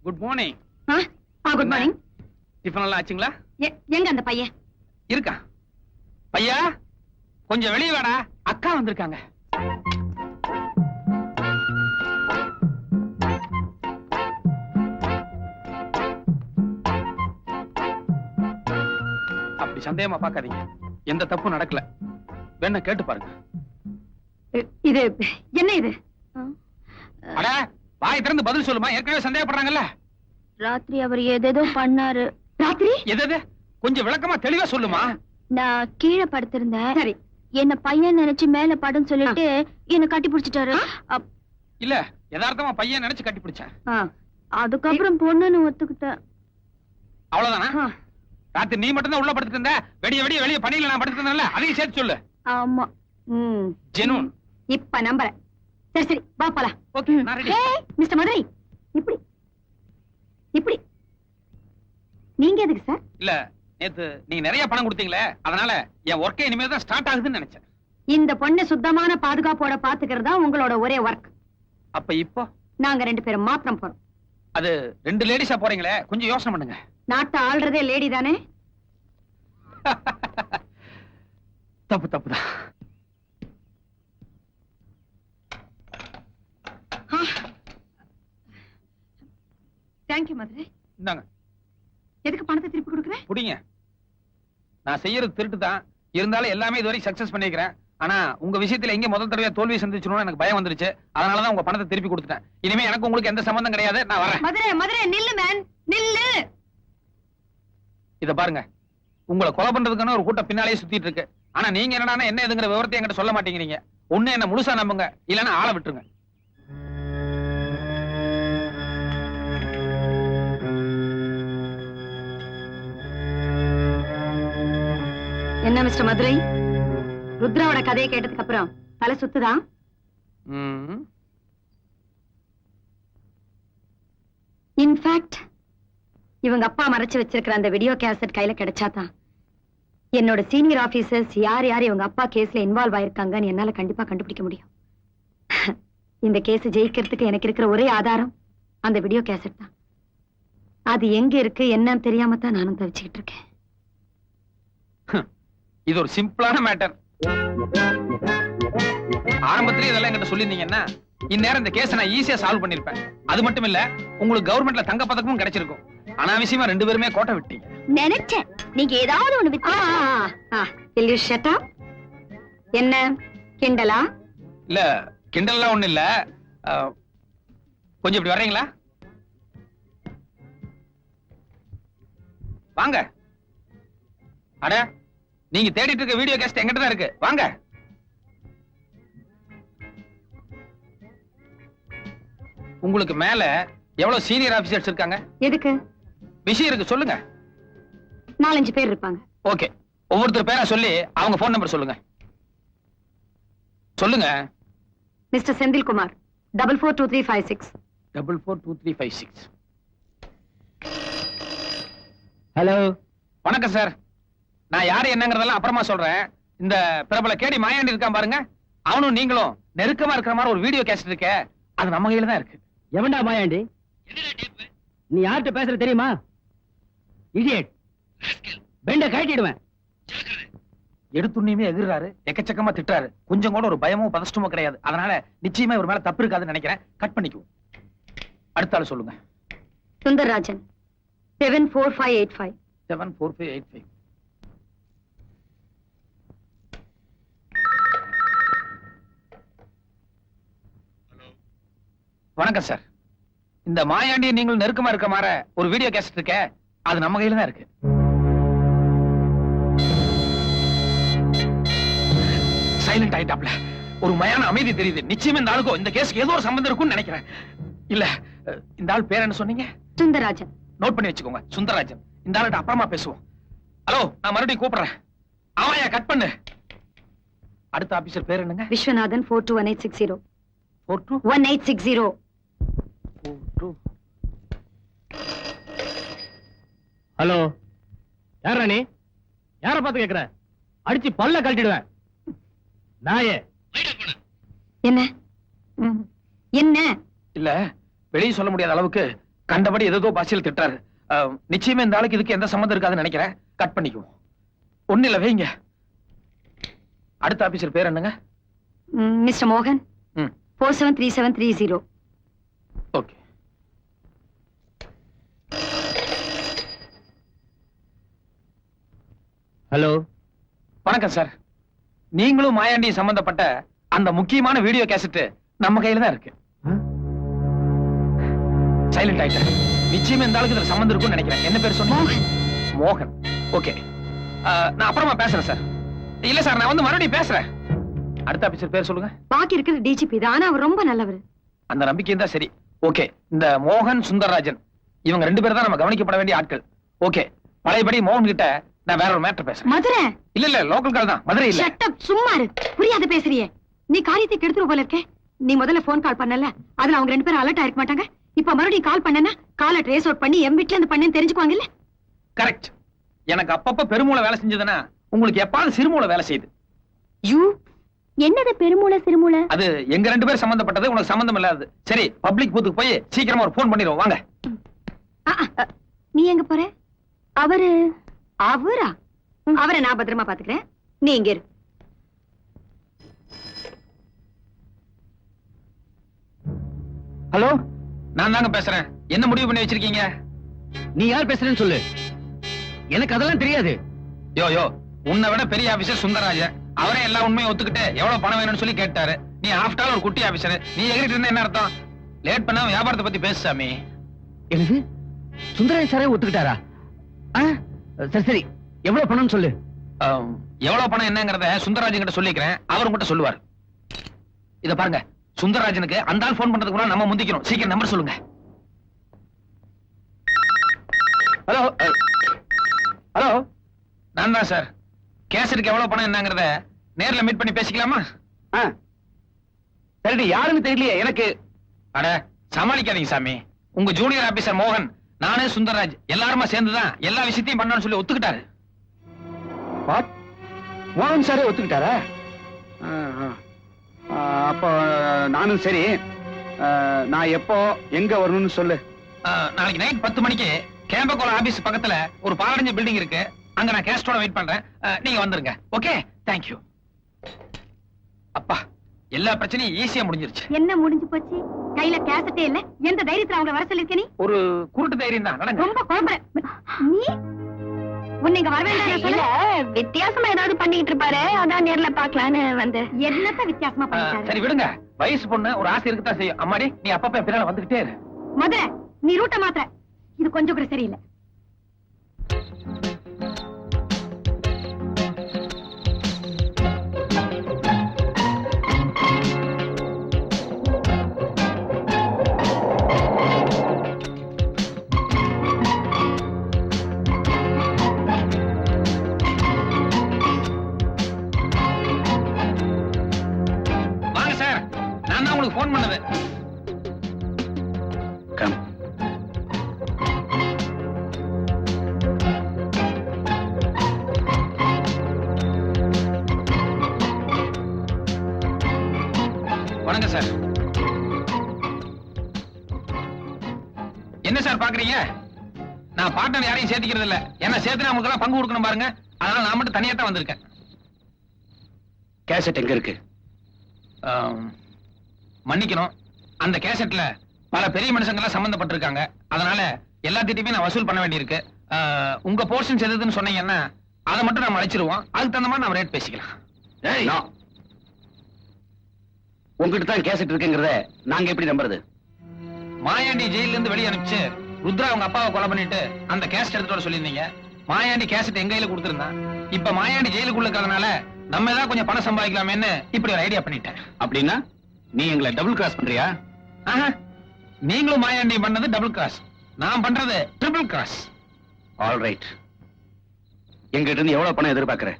Good morning. Good morning. Tiffin எல்லாம் ஆச்சுங்களா? எங்க அந்த பையன் இருக்கா? பையா கொஞ்சம் வெளியே வாடா, அக்கா வந்திருக்காங்க. அப்படி சந்தேகமா பார்க்காதீங்க, எந்த தப்பும் நடக்கல. வேணா கேட்டு பாருங்க. இது என்ன இது? அட வாய் திறந்து பதில் சொல்லுமா, ஏற்கனவே சந்தேகப்படுறாங்கல்ல. ராத்திரி அவர் ஏதேதோ பண்ணாரு. ராத்திரி எது? கொஞ்சம் விளக்கமா தெளிவா சொல்லுமா. நான் கீழே படுத்திருந்தேன். சரி, என்ன பையன் நினைச்சு மேல படுன்னு சொல்லிட்டு என்ன கட்டி பிடிச்சிட்டாரு. இல்ல, யதார்த்தமா பையன் நினைச்சு கட்டி பிடிச்சேன். அதுக்கப்புறம் பொண்ணுன்னு ஒத்துக்கிட்டேன். அவ்வளவுதானா? ராத்திரி நீ மட்டும் தான் உள்ள படுத்துட்டு இருந்த, வெடிய வெளியே பணியில நான் படுத்துட்டு இருந்தேன்ல, அதையும் சேர்த்து சொல்லு. ஆமா. ஜெனூன். இப்ப நம்புறேன். சரி சரி, வா போலாம். ஓகே, நான் ரெடி. மிஸ்டர் மதுரை, இப்படி இப்படி நீங்க எதுக்கு சார்? இல்ல, நேத்து நீங்க நிறைய பணம் கொடுத்தீங்களே, அதனால என் ஒர்க்கே இனிமே தான் ஸ்டார்ட் ஆகுதுன்னு நினைச்சேன். இந்த பொண்ணு சுத்தமான பாதுகாப்போட பாத்துக்கிறதா உங்களோட ஒரே ஒர்க். அப்ப இப்போ நாங்க 2 பேரும் மாத்திரம் போறோம். அது 2 லேடிஸா போறீங்களே, கொஞ்சம் யோசனை பண்ணுங்க. நாட்டை ஆள்றதே லேடி தானே? தப்புதான். தேங்க்யூ மதுரை. இந்தாங்க. எதுக்கு பணத்தை திருப்பி கொடுக்குறேன்? புடிங்க. நான் செய்யறது திருட்டு தான், இருந்தாலும் எல்லாமே இதுவரை சக்சஸ் பண்ணிக்கிறேன். ஆனா உங்க விஷயத்துல எங்க முதல் தடவையா தோல்வி சந்திச்சிடணும் எனக்கு பயம் வந்துருச்சு. அதனாலதான் உங்க பணத்தை திருப்பி கொடுத்துட்டேன். இனிமே எனக்கு உங்களுக்கு எந்த சம்பந்தம் கிடையாது. நான் வரேன். மதுரை நில்லு மேன், நில்லு. இத பாருங்க, உங்களை கொலை பண்றதுக்கான ஒரு கூட்டம் பின்னாலேயே சுத்திட்டு இருக்கு. ஆனா நீங்க என்னன்னா என்ன எதுங்கிற விவரத்தை என்கிட்ட சொல்ல மாட்டேங்கிறீங்க. ஒண்ணு என்ன முழுசா நம்புங்க, இல்லன்னா ஆளை விட்டுருங்க. என்ன மிஸ்டர் மதுரை, ருத்ராவோட கதையை கேட்டதுக்கு அப்புறம் தலை சுத்துதா? இன்ஃபேக்ட் இவங்க அப்பா மறைச்சு வச்சிருக்கிற அந்த வீடியோ கேசட் கையில கிடைச்சாதான் என்னோட சீனியர் ஆபீசர்ஸ் யார் இவங்க அப்பா கேஸ்ல இன்வால்வ் ஆயிருக்காங்கன்னு என்னால கண்டிப்பா கண்டுபிடிக்க முடியும். இந்த கேஸ் ஜெயிக்கிறதுக்கு எனக்கு இருக்கிற ஒரே ஆதாரம் அந்த வீடியோ கேசட் தான். அது எங்க இருக்கு என்னன்னு தெரியாம தான் நானும் தவிச்சுக்கிட்டு இருக்கேன். இது ஒரு சிம்பிளான மேட்டர். ஆரம்பத்திலே இதெல்லாம் என்கிட்ட சொல்லியிருந்தீங்கன்னா இந்நேரம் இந்த கேஸை நான் ஈஸியா சால்வ் பண்ணிருப்பேன். அது மட்டும் இல்ல, உங்களுக்கு கவர்மெண்ட்ல தங்க பதக்கமும் கிடைச்சிருக்கும். அனாவசியமா 2 பேருமே கோட்டை விட்டீங்க. நினைச்சேன் நீங்க ஏதாவது ஒண்ணு என்ன கிண்டலா? இல்ல, கிண்டல்லாம் ஒண்ணு இல்ல. கொஞ்சம் இப்படி வர்றீங்களா? வாங்க. அட, நீங்க தேடிட்டு இருக்க வீடியோ கேஸ்ட் எங்கிட்ட தான் இருக்கு. வாங்க. உங்களுக்கு மேல எவ்வளவு சீனியர் ஆபீசர்ஸ் இருக்காங்க? எதுக்கு? விஷயம் இருக்கு, சொல்லுங்க. 4-5 பேர் இருப்பாங்க. ஓகே, ஒவ்வொருத்தர் பேரா சொல்லி அவங்க போன் நம்பர் சொல்லுங்க. சொல்லுங்க. மிஸ்டர் செந்தில்குமார் 442356. 442356. ஹலோ, வணக்கம் சார். நான் யாரு என்னங்கறதெல்லாம் அப்புறமா சொல்றேன். இந்த பிரபல கேடி மாயாண்டி இருக்கான் பாருங்க, அவனும் நீங்களும் நெருக்கமா இருக்கிற மாதிரி ஒரு வீடியோ கேசட் இருக்கே, அது நம்ம கையில தான் இருக்கு. எவன்டா மாயாண்டி? நீ யார்கிட்ட பேசுற தெரியுமா? இடியட், பெண்ட கட்டிடுவேன். எடுத்துண்ணியுமே எதிர்றாரு, எக்கச்சக்கமா திட்டுறாரு. கொஞ்சம் கூட ஒரு பயமும் பதஷ்டமும் கிடையாது. அதனால நிச்சயமா இவர் மேல தப்பு இருக்காதுன்னு நினைக்கிறேன். கட் பண்ணிக்குவோம். அடுத்த ஆளு சொல்லுங்க. சுந்தர்ராஜன் 74585. 74585. வணக்கம் சார். இந்த மாயாண்டி நீங்கள் நெருக்கமா இருக்க மாதிரி ஒரு வீடியோ கேசட் இருக்க, அது நம்ம கையில தான் இருக்கு. சைலண்ட் ஆயிட்டாப்ல. ஒரு மயான அமைதி தெரியுது. நிச்சயமா இந்த ஆளுக்கும் இந்த கேஸ்க்கு ஏதோ ஒரு சம்பந்தம் இருக்கும்னு நினைக்கிறேன். இல்ல, இந்த ஆள் பேர் என்ன சொன்னீங்க? சுந்தரராஜன். நோட் பண்ணி வச்சுக்கோங்க, சுந்தரராஜன். இந்த ஆள்கிட்ட அப்புறமா பேசுவோம். ஹலோ, நான் மறுபடியும் கூப்பிடுறேன். ஆமாயா, கட் பண்ணு. அடுத்த ஆபீசர் பேர் என்னங்க? விஸ்வநாதன் 421860. 421860. ஹலோ, யாரா நீ? யார பார்த்து கேக்குற? அடிச்சு பல்ல கழட்டிடுவேன். நாயே. என்ன என்ன? இல்ல, வெளியே சொல்ல முடியாத அளவுக்கு கண்டபடி ஏதோ பாஷையில் திட்டாரு. நிச்சயமே இந்த ஆளுக்கு இதுக்கு எந்த சம்மந்தம் இருக்காதுன்னு நினைக்கிறேன். கட் பண்ணிக்குவோம். ஒண்ணு இல்ல, வைங்க. அடுத்த ஆபீசர் பேர் என்னங்க? மிஸ்டர் மோகன், 473730. ஓகே. ஹலோ, வணக்கம் சார். நீங்களும் மாயாண்டி சம்பந்தப்பட்ட அந்த முக்கியமான வீடியோ கேசட் நம்ம கையில தான் இருக்கு. சைலண்ட் ஆயிட்டேன். நிச்சயமா இந்த ஆளுக்கு இதுல சம்பந்தம் இருக்கும்னு நினைக்கிறேன். என்ன பேர் சொன்னீங்க? மோகன். ஓகே, நான் அப்புறமா பேசுறேன் சார். இல்ல சார், நான் வந்து மறுபடியும் பேசுறேன். அடுத்த ஆபீசர் பேர் சொல்லுங்க. பாக்கி இருக்கிற டிஜிபி தான், ஆனா அவர் ரொம்ப நல்லவர். அந்த நம்பிக்கை தான் சரி. ஓகே, இந்த மோகன் சுந்தரராஜன் இவங்க 2 பேர் தான் நம்ம கவனிக்கப்பட வேண்டிய ஆட்கள். ஓகே, பழையபடி மோகன் கிட்ட நான் வேற ஒரு மேட்டர் பேசுறேன். மதுரை? இல்ல, லோக்கல் கால் தான். மதுரை இல்ல. ஷட் அப், சும்மா இரு. புரியாத பேசுறியே. நீ காரியத்தை கெடுத்துரு போல இருக்கே. நீ முதல்ல போன் கால் பண்ணல, அதுல அவங்க 2 பேரும் அலர்ட் ஆயிருக்க மாட்டாங்க. இப்ப மறுபடியும் கால் பண்ணனா காலை ட்ரேஸ் அவுட் பண்ணி எம் வீட்ல இருந்து பண்ணேன்னு தெரிஞ்சுக்குவாங்கல்ல. கரெக்ட். எனக்கு அப்பப்ப பெருமூளை வேலை செஞ்சதுன்னா உங்களுக்கு எப்பாவது சிறுமூளை வேலை செய்யுது. யூ என்னது பெருமூளை சிறுமூளை? அது எங்க 2 பேர் சம்பந்தப்பட்டது, உனக்கு சம்பந்தம் இல்லாதது. சரி, பப்ளிக் பூத்துக்கு போய் சீக்கிரமா ஒரு போன் பண்ணிடுவோம். வாங்க. நீ எங்க போற? அவரா? அவரை நான் பத்திரமா பாத்துக்கிறேன். நீ இங்க இரு. ஹலோ, நான் தாங்க பேசுறேன். என்ன முடிவு பண்ணி வச்சிருக்கீங்க? நீ யார் பேசுறேன்னு சொல்லு. எனக்கு அதெல்லாம் தெரியாது. யோ, உன்னை விட பெரிய ஆபீசர் சுந்தரராஜன். அவரே எல்லா உண்மையும் ஒத்துக்கிட்டு எவ்வளவு பணம் வேணும்னு சொல்லி கேட்டாரு. நீ ஆஃப்டர் ஆல் ஒரு குட்டி ஆபீசர். நீ எகிரிட்டு இருந்தா என்ன அர்த்தம்? லேட் பண்ணாம வியாபாரத்தை பத்தி பேசு சாமி. எனக்கு சுந்தரராஜன் சாரே ஒத்துக்கிட்டாரா? சரி, எவ்வளவு பணம்னு சொல்லு. எவ்வளவு பணம் என்னங்கறத சுந்தரராஜன் கிட்ட சொல்லிக்கிறேன். அவர் உங்ககிட்ட சொல்லுவார். இத பாருங்க, சுந்தரராஜனுக்கு அந்த ஆள் போன் பண்றதுக்கு கூட நம்ம முந்திக்கணும். சீக்கிரம் நம்பர் சொல்லுங்க. ஹலோ, ஹலோ, நான் தான் சார். கேசட்டுக்கு எவ்வளவு பணம் என்னங்கறத நேர்ல மீட் பண்ணி பேசிக்கலாமா? சரி, யாருன்னு தெரியலையே எனக்கு. அட, சமாளிக்காதீங்க சாமி. உங்க ஜூனியர் ஆபீசர் மோகன், நானே சுந்தரராஜ் எல்லாருமா சேர்ந்துதான் எல்லா விஷயத்தையும் பண்ணணும்னு சொல்லி ஒத்துக்கிட்டாரு. மோகன் சாரே ஒத்துக்கிட்டாரா? அப்போ நானும் சரி. நான் எப்போ எங்க வரணும்னு சொல்லு. நாளைக்கு நைட் 10 மணிக்கு கேம்பகோல ஆபீஸ் பக்கத்துல ஒரு பாலடைஞ்ச பில்டிங் இருக்கு. அங்க நான் கேஸ்டோட வெயிட் பண்றேன். நீங்க வந்துருங்க. Okay, thank you. அப்பா, எல்லா பிரச்சனையும் ஈஸியா முடிஞ்சிருச்சு. என்ன முடிஞ்சு போச்சு? கையில கேசட்டே இல்ல. எந்த தைரியத்துல அவங்க வர சொல்லிருக்க நீ? ஒரு குருட்டு தைரியம் தான். நடங்க. ரொம்ப கோபம். நீ உன்னை இங்க வர வேண்டாம் சொல்ல. வித்தியாசமா ஏதாவது பண்ணிட்டு இருப்பாரு, அதான் நேர்ல பாக்கலான்னு வந்து. என்னத்த வித்தியாசமா பண்ணிட்டாரு? சரி விடுங்க. வயசு பொண்ணு ஒரு ஆசை இருக்குதான் செய்யும். அம்மாடி, நீ அப்பப்ப பின்னால வந்துகிட்டே இரு. மதுரை, நீ ரூட்ட மாத்திர. இது கொஞ்சம் கூட சரியில்லை. வாங்க சார், நான் தான் உங்களுக்கு போன் பண்ணது. கம். வணக்கம் சார். என்ன சார் பாக்குறீங்க? நான் பார்ட்னர் யாரையும் சேர்த்துக்கிறது இல்ல. ஏன்னா சேர்த்து உங்களுக்கு எல்லாம் பங்கு கொடுக்கணும் பாருங்க. அதனால நான் மட்டும் தனியா தான் வந்திருக்கேன். கேசட் எங்க இருக்கு? மன்னிக்கணும், அந்த கேசட்ல பல பெரிய மனுஷங்க எல்லாம் சம்பந்தப்பட்டிருக்காங்க. அதனால எல்லாத்திட்டையுமே நான் வசூல் பண்ண வேண்டியிருக்கு. உங்க போர்ஷன்ஸ் எதுன்னு சொன்னீங்கன்னா அதை மட்டும் நம்ம அழைச்சிருவோம். அதுக்கு தகுந்த மாதிரி நம்ம ரேட் பேசிக்கலாம். உங்ககிட்ட தான் கேசட் இருக்குங்கிறத நாங்க எப்படி நம்புறது? மாயாண்டி ஜெயில இருந்து வெளியே அனுப்பிச்சு ருத்ரா அவங்க அப்பாவை கொலை பண்ணிட்டு அந்த கேசட் எடுத்துட்டு வர சொல்லியிருந்தீங்க. மாயாண்டி கேசட் எங்க கையில கொடுத்திருந்தான். இப்ப மாயாண்டி ஜெயிலுக்குள்ள இருக்கிறதுனால நம்ம ஏதாவது கொஞ்சம் பணம் சம்பாதிக்கலாமேன்னு இப்படி ஒரு ஐடியா பண்ணிட்டேன். அப்படின்னா நீ எங்களை டபுள் கிராஸ் பண்றியா? நீங்களும் மாயாண்டி பண்ணது டபுள் கிராஸ், நான் பண்றது ட்ரிபிள் கிராஸ். All right. எங்கிட்ட இருந்து எவ்வளவு பணம் எதிர்பார்க்கிற?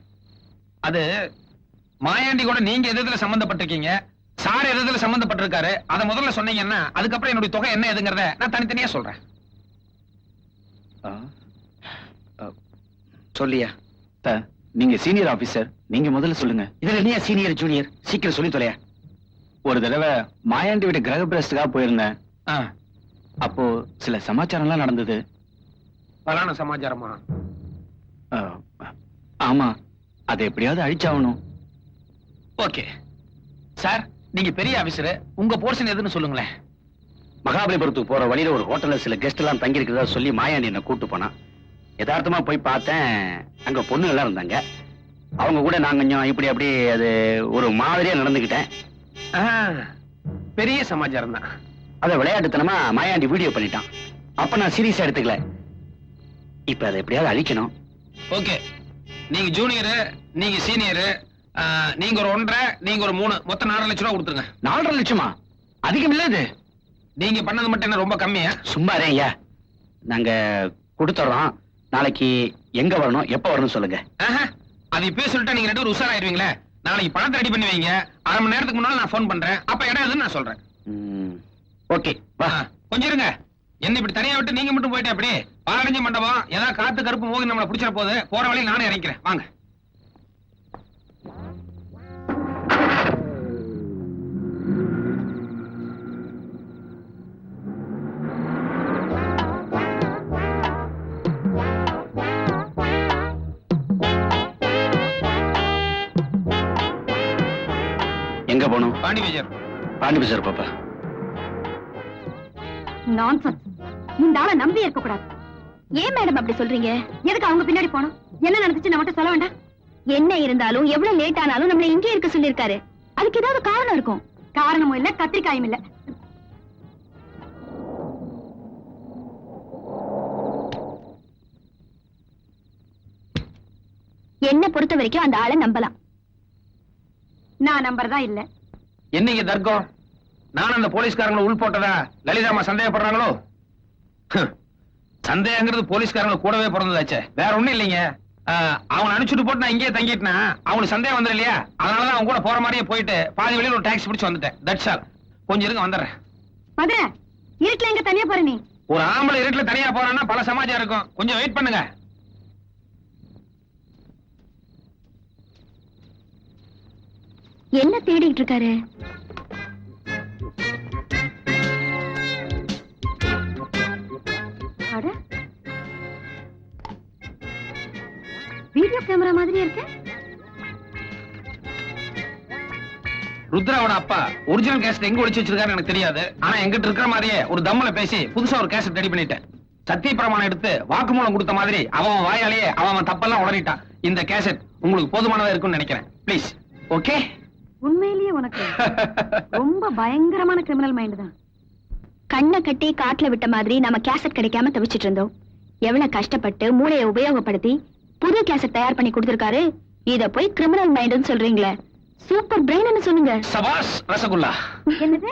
அது மாயாண்டி கூட நீங்க எதுல சம்பந்தப்பட்டிருக்கீங்க, சார் எதுல சம்பந்தப்பட்டிருக்காரு, அதை முதல்ல சொன்னீங்கன்னா அதுக்கப்புறம் என்னுடைய தொகை என்ன எதுங்கிறத நான் தனித்தனியா சொல்றேன். சொல்லியா? நீங்க சீனியர் ஆபீசர், நீங்க முதல்ல சொல்லுங்க. இதுல என்ன சீனியர் ஜூனியர்? சீக்கிரம் சொல்லி தொலையா. ஒரு தடவை மாயாண்டி வீட்டு கிரக பிரஸ்துக்காக போயிருந்தேன். அப்போ சில சமாச்சாரம்லாம் நடந்தது. பலான சமாச்சாரமா? அஹ், ஆமா, அதை எப்படியாவது அழிச்சாகணும். ஓகே சார், நீங்க பெரிய ஆபீசர், உங்க போர்ஷன் எதுன்னு சொல்லுங்களேன். மகாபலிபுரத்துக்கு போற வழியில ஒரு ஹோட்டல்ல சில கெஸ்ட் எல்லாம் தங்கி இருக்கிறதா சொல்லி மாயாண்டி என்ன கூட்டு போனா. யதார்த்தமா போய் பார்த்தேன், அங்க பொண்ணு எல்லாம் இருந்தாங்க. அவங்க கூட நான் கொஞ்சம் இப்படி அப்படி அது ஒரு மாதிரியா நடந்துகிட்டேன். பெரிய சமாச்சாரம் தான். அத விளையாட்டுத்தனமா மாயாண்டி வீடியோ பண்ணிட்டான். அப்ப நான் சீரியஸா எடுத்துக்கல. இப்ப அதை எப்படியாவது அழிக்கணும். ஓகே, நீங்க ஜூனியர், நீங்க சீனியர், நீங்க ஒரு 1.5, நீங்க ஒரு 3, மொத்தம் 4 லட்சம் ரூபா கொடுத்துருங்க. 4.5 லட்சமா? அதிகம் இல்ல இது. நீங்க பண்ணது மட்டும் என்ன ரொம்ப கம்மியா? சும்மா ஐயா, நாங்க கொடுத்துறோம். நாளைக்கு எங்க வரணும், எப்ப வரணும் சொல்லுங்க. அது இப்பயே சொல்லிட்டா நீங்க 2 பேரும் உஷாராயிருவீங்களே. நாளைக்கு பணத்தை ரெடி பண்ணி வைங்க. 1/2 மணி நேரத்துக்கு முன்னால நான் போன் பண்றேன். அப்ப இடம் எதுன்னு நான் சொல்றேன். ஓகே வா. கொஞ்சம் இருங்க, என்ன இப்படி தனியா விட்டு நீங்க மட்டும் போயிட்டே அப்படி பாலடைஞ்ச மண்டபம் ஏதாவது காத்து கருப்பு போகி நம்மளை பிடிச்சிட போகுது. போற வழியில் நானே இறங்கிறேன், வாங்க. எங்க போகணும்? பாண்டி பஜார். பாண்டி பஜார் பாப்பா. நான்சென்ஸ். இந்த ஆளை நம்பி இருக்க கூடாது. ஏன் மேடம் அப்படி சொல்றீங்க? எதுக்கு அவங்க பின்னாடி போனோம்? என்ன நடந்துச்சு நான் மட்டும் சொல்ல வேண்டாம்? என்ன இருந்தாலும் எவ்வளவு லேட் ஆனாலும் நம்மள இங்கே இருக்க சொல்லிருக்காரு. அதுக்கு ஏதாவது காரணம் இருக்கும். காரணமும் இல்ல, கத்திரிக்காயும் இல்ல. என்ன பொறுத்த வரைக்கும் அந்த ஆளை நம்பலாம். நான் நம்பறதா இல்ல. என்னைக்கு தர்க்கம்? நான் அந்த போலீஸ்காரங்களை உள் போட்டதா லலிதாமா சந்தேகப்படுறாங்களோ? சந்தேகங்கிறது போலீஸ்காரங்களை கூடவே பிறந்ததாச்சே, வேற ஒண்ணும் இல்லைங்க. அவனை அனுப்பிச்சுட்டு போட்டு நான் இங்கேயே தங்கிட்டேன்னா அவனுக்கு சந்தேகம் வந்துடும் இல்லையா? அதனாலதான் அவங்க கூட போற மாதிரியே போயிட்டு பாதி வழியில் ஒரு டாக்ஸி பிடிச்சு வந்துட்டேன். That's all. கொஞ்சம் இருங்க, வந்துடுறேன். மதுரை, இருட்டுல எங்க தனியா போற நீ? ஒரு ஆம்பளை இருட்டுல தனியா போறான்னா பல சமாச்சாரம் இருக்கும். கொஞ்சம் வெயிட் பண்ணுங்க. என்ன தேடிட்டு இருக்காரு? அட, வீடியோ கேமரா மாதிரி இருக்கு. ருத்ராவோட அப்பா ஒரிஜினல் கேசட் எங்க ஒளிச்சு வச்சிருக்காரு எனக்கு தெரியாது. ஆனா எங்கிட்ட இருக்கிற மாதிரியே ஒரு தம்முல பேசி புதுசா ஒரு கேசட் ரெடி பண்ணிட்டேன். சத்திய பிரமாணம் எடுத்து வாக்குமூலம் கொடுத்த மாதிரி அவன் வாயாலேயே அவன் தப்பெல்லாம் உளறிட்டான். இந்த கேசட் உங்களுக்கு போதுமானதா இருக்கும்னு நினைக்கிறேன். ப்ளீஸ். ஓகே? உண்மையிலேயே உனக்கு ரொம்ப பயங்கரமான கிரிமினல் மைண்ட் தான். கண்ணை கட்டி காட்டுல விட்ட மாதிரி நம்ம கேசட் கிடைக்காம தவிச்சிட்டு இருந்தோம். எவ்வளவு கஷ்டப்பட்டு மூளையை உபயோகப்படுத்தி புது கேசட் தயார் பண்ணி கொடுத்திருக்காரு. இத போய் கிரிமினல் மைண்ட்னு சொல்றீங்களே, சூப்பர் பிரெயின்னு சொல்லுங்க. சபாஸ் ரசகுல்லா. என்னது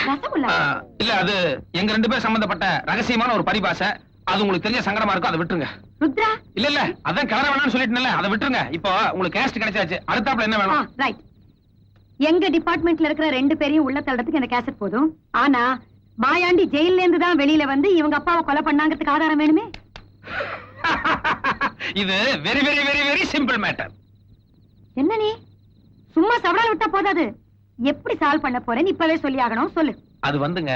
ரசகுல்லா? இல்ல, அது எங்க 2 பேர் சம்பந்தப்பட்ட ரகசியமான ஒரு பரிபாஷை. அது உங்களுக்கு தெரிஞ்ச சங்கடமா இருக்கும், அதை விட்டுருங்க. ருத்ரா, இல்ல இல்ல, அதான் கிளற வேணாம்னு சொல்லிட்டேன்ல, அதை விட்டுருங்க. இப்போ உங்களுக்கு கேசட் கிடைச்சாச்சு, அடுத்தாப்புல என்ன வேணும்? ரைட். எங்க டிபார்ட்மெண்ட்ல இருக்கிற 2 பேரையும் உள்ள தள்ளறதுக்கு இந்த கேசட் போதும். ஆனா மாயாண்டி ஜெயில இருந்து தான் வெளியில வந்து இவங்க அப்பாவை கொலை பண்ணாங்கிறதுக்கு ஆதாரம் வேணுமே. இது very very very very simple matter. என்ன நீ சும்மா சவடால் விட்டா போதாது, எப்படி சால்வ் பண்ண போறேன்னு இப்பவே சொல்லி ஆகணும். சொல்லு. அது வந்துங்க,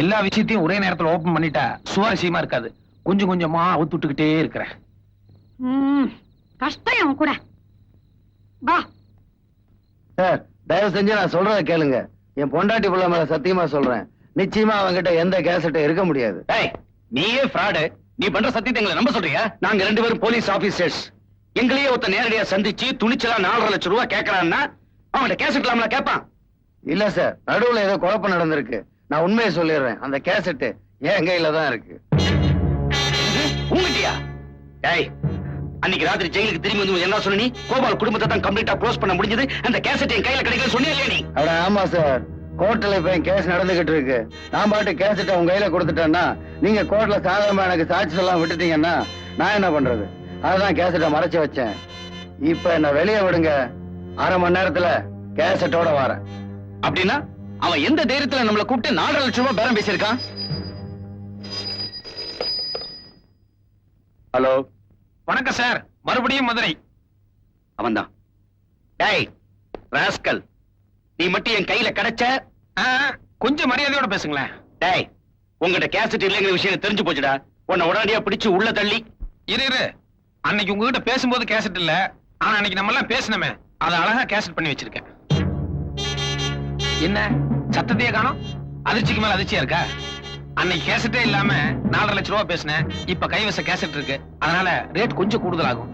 எல்லா விஷயத்தையும் ஒரே நேரத்துல ஓபன் பண்ணிட்டா சுவாரஸ்யமா இருக்காது. கொஞ்சம் கொஞ்சமா அவுத்து விட்டுக்கிட்டே இருக்கிறேன். கஷ்டம் அவன் கூட. வா. சார், தயவு செஞ்சு நான் சொல்றத கேளுங்க. என் பொண்டாட்டி புள்ள மேல சத்தியமா சொல்றேன், நிச்சயமா அவங்கிட்ட எந்த கேசட்டும் இருக்க முடியாது. ஏய், நீயே ஃப்ராடு. நீ பண்ற சத்தியத்தை எங்களை நம்ப சொல்றியா? நாங்க 2 பேரும் போலீஸ் ஆபீசர்ஸ். எங்களையே ஒருத்த நேரடியா சந்திச்சு துணிச்சலா 4.5 லட்சம் ரூபாய் கேட்கறான்னா அவன்கிட்ட கேசட் இல்லாமல கேட்பான். இல்ல சார், நடுவுல ஏதோ குழப்பம் நடந்திருக்கு. நான் உண்மையை சொல்லிடுறேன், அந்த கேசட் என் கையில தான் இருக்கு. உங்கட்டியா? ஏய், அன்னைக்கு ராத்திரி ஜெயிலுக்கு திரும்பி வந்து என்ன சொன்ன நீ? கோபால் குடும்பத்தை தான் கம்ப்ளீட்டா க்ளோஸ் பண்ண முடிஞ்சது, அந்த கேசட் என் கையில கிடைக்கல சொன்னியா இல்லையா நீ? அட ஆமா சார், கோர்ட்ல இப்ப என் கேஸ் நடந்துகிட்டு இருக்கு. நான் பாட்டு கேசட்டை உங்க கையில கொடுத்துட்டேன்னா, நீங்க கோர்ட்ல சாதாரணமா எனக்கு சாட்சி எல்லாம் விட்டுட்டீங்கன்னா நான் என்ன பண்றது? அதுதான் கேசட்டை மறைச்சு வச்சேன். இப்ப என்ன வெளியே விடுங்க, 1/2 மணி நேரத்துல கேசட்டோட வரேன். அப்படின்னா அவன் எந்த தைரியத்துல நம்மளை கூப்பிட்டு 4.5 லட்சம் ரூபாய் பேரம் பேசியிருக்கான்? ஹலோ, வணக்கம் சார், மறுபடியும் மதுரை. அவன்தான். டேய் ராஸ்கல், நீ மட்டும் என் கையில கிடைச்ச. கொஞ்சம் மரியாதையோட பேசுங்களேன். டேய், உங்ககிட்ட கேசட் இல்லைங்கிற விஷயம் தெரிஞ்சு போச்சுடா. உன்னை உடனடியா பிடிச்சு உள்ள தள்ளி. இரு அன்னைக்கு உங்ககிட்ட பேசும்போது கேசட் இல்ல, ஆனா அன்னைக்கு நம்ம எல்லாம் பேசணுமே, அதை அழகா கேசட் பண்ணி வச்சிருக்கேன். என்ன சத்தத்தையே காணோம்? அதிர்ச்சிக்கு மேல அதிர்ச்சியா இருக்கா? அன்னைக்கு கேசட்டே இல்லாம 4.5 லட்சம் ரூபாய் பேசினேன். இப்ப கைவச கேசட் இருக்கு, அதனால ரேட் கொஞ்சம் கூடுதல் ஆகும்.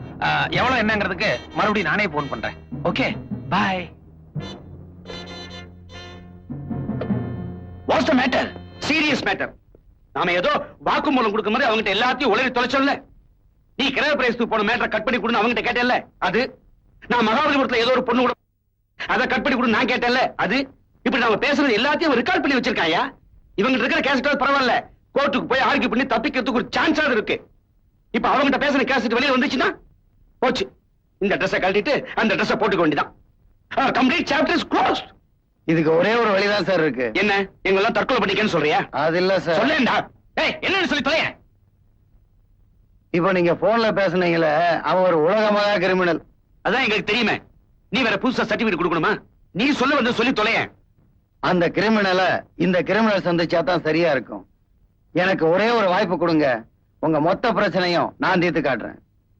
எவ்வளவு என்னங்கிறதுக்கு மறுபடியும் நானே போன் பண்றேன். Okay bye. What's the matter? Serious matter. நாம ஏதோ வாக்குமூலம் கொடுக்கும் மாதிரி அவங்ககிட்ட எல்லாத்தையும் உளறி தொலைச்சோம்ல. நீ கிரக பிரேசத்துக்கு போன மேட்டரை கட் பண்ணி கொடுன்னு அவங்ககிட்ட கேட்டேல்ல, அது. நான் மகாபலிபுரத்துல ஏதோ ஒரு பொண்ணு கூட அதை கட் பண்ணி கொடுன்னு நான் கேட்டேன்ல, அது. இப்படி நாம பேசுறது எல்லாத்தையும் ரெக்கார்ட் பண்ணி வச்சிருக்காயா? இவங்க இருக்கிற கேசட் பரவாயில்ல, கோர்ட்டுக்கு போய் ஆர்கியூ பண்ணி தப்பிக்கிறதுக்கு ஒரு சான்ஸாவது இருக்கு. இப்ப அவங்ககிட்ட பேசுற கேசட் வெளியே வந்துச்சுன்னா போச்சு. இந்த ட்ரெஸ்ஸை கழட்டிட்டு அந்த ட்ரெஸ்ஸை போட்டுக்க வேண்டியதான். Complete chapter is closed. இதுக்கு ஒரே ஒரு வழிதான் சார் இருக்கு. என்ன எங்கெல்லாம் தற்கொலை பண்ணிக்கன்னு சொல்றியா? அது இல்ல சார். சொல்லேன்டா. ஏய், என்னன்னு சொல்லி தொலைய. இப்ப நீங்க போன்ல பேசுனீங்களே, அவன் ஒரு உலகமாக கிரிமினல். அதான் எங்களுக்கு தெரியுமே. நீ வேற புதுசா சர்டிபிகேட் கொடுக்கணுமா? நீ சொல்ல வந்து சொல்லி தொலைய. அந்த கிரிமினலை இந்த கிரிமினல் சந்திச்சா தான் சரியா இருக்கும். எனக்கு ஒரே ஒரு வாய்ப்பு கொடுங்க, உங்க மொத்த பிரச்சனையும் நான் தீர்த்து காட்டுறேன்.